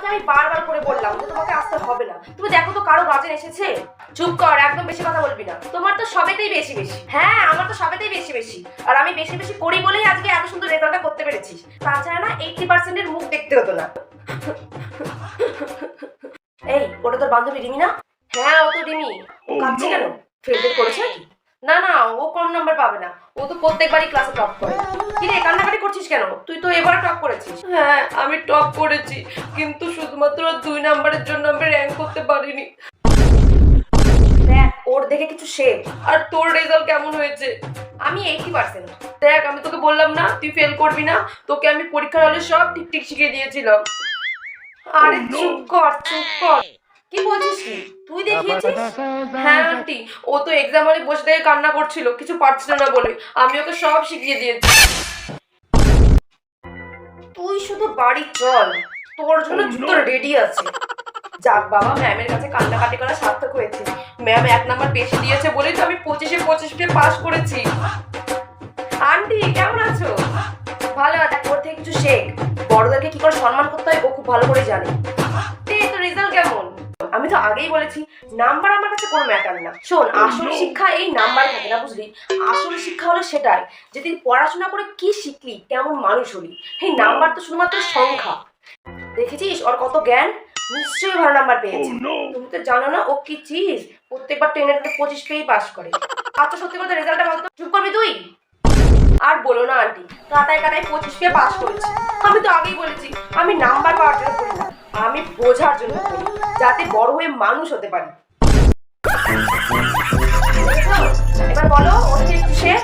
আমি বারবার করে বললাম যে তোমাকে আসতে হবে না। তুমি দেখো তো কারো গার্জেন এসেছে। চুপ কর, একদম বেশি কথা বলবি না। তোমার তো সবেতেই বেশি বেশি। হ্যাঁ, আমার তো সবেতেই বেশি বেশি। আর আমি বেশি বেশি করি বলেই আজকে এত সুন্দর রেজাল্টটা করতে পেরেছি। তাছাড়া না 80% এর মুখ দেখতে হতো না। এই, ওটা তোর বান্ধবী রিমি না? হ্যাঁ, ও তো রিমি। ও কাঁদছে কেন? ফেল করেছে নাকি? না না, ও কম নাম্বার পাবে না। ও তো প্রত্যেকবারই ক্লাসে টপ করে। কি রে, কান্নাকাটি করছিস কেন? তুই তো এবারে টপ করেছিস। হ্যাঁ, আমি টপ করেছি, কিন্তু শুধুমাত্র 2 নাম্বারের জন্য আমি র্যাঙ্ক করতে পারিনি। দেখ, ওর দেখে কিছু শেখ। আর তোর রেজাল্ট কেমন হয়েছে? আমি 80%। দেখ, আমি তোকে বললাম না তুই ফেল করবি না। তোকে আমি পরীক্ষার হলে সব ঠিক ঠিক শিখিয়ে দিয়েছিলাম। আরে চুপ কর, চুপ কর। কি বলছিস কি? তুই দেখিয়েছিস? হ্যাঁ আন্টি, ও তো এক্সাম হলে বসে থেকে কান্না করছিল, কিছু পারছিল না বলে। আমি ওকে সব শিখিয়ে দিয়েছি। তুই শুধু বাড়ি চল, তোর জন্য জুতো রেডি আছে। যাক বাবা, ম্যামের কাছে কান্নাকাটি করা সার্থক হয়েছে। ম্যাম 1 নাম্বার বেশি দিয়েছে বলেই তো আমি 25-এ 25 পাস করেছি। আন্টি কেমন আছো? ভালো আছে। ওর থেকে কিছু শেখ। বড়দেরকে কি করে সম্মান করতে হয় ও খুব ভালো করে জানে। তোর রেজাল্ট কেমন? আমি তো আগেই বলেছি, নাম্বার আমার কাছে কোনো ম্যাটার না। শোন, আসল শিক্ষা এই নাম্বার থাকে না, বুঝলি? আসল শিক্ষা হলো সেটাই যে তুই পড়াশোনা করে কি শিখলি, কেমন মানুষ হলি। এই নাম্বার তো শুধুমাত্র সংখ্যা। দেখেছিস ওর কত জ্ঞান? নিশ্চয়ই ভালো নাম্বার পেয়েছে। তুমি তো জানো না ও কি চিজ, প্রত্যেকবার 10 এর 25 পেয়েই পাস করে। আচ্ছা সত্যি কথা, রেজাল্টটা বলতো। চুপ করবি তুই? আর বলো না আন্টি, কাটায় কাটায় 25 পেয়ে পাস করেছি। আমি তো আগেই বলেছি, আমি নাম্বার পাওয়ার জন্য করি না, আমি বোঝার জন্য করি, যাতে বড় হয়ে মানুষ হতে পারি। এবার বলো ওর থেকে একটু শেখ।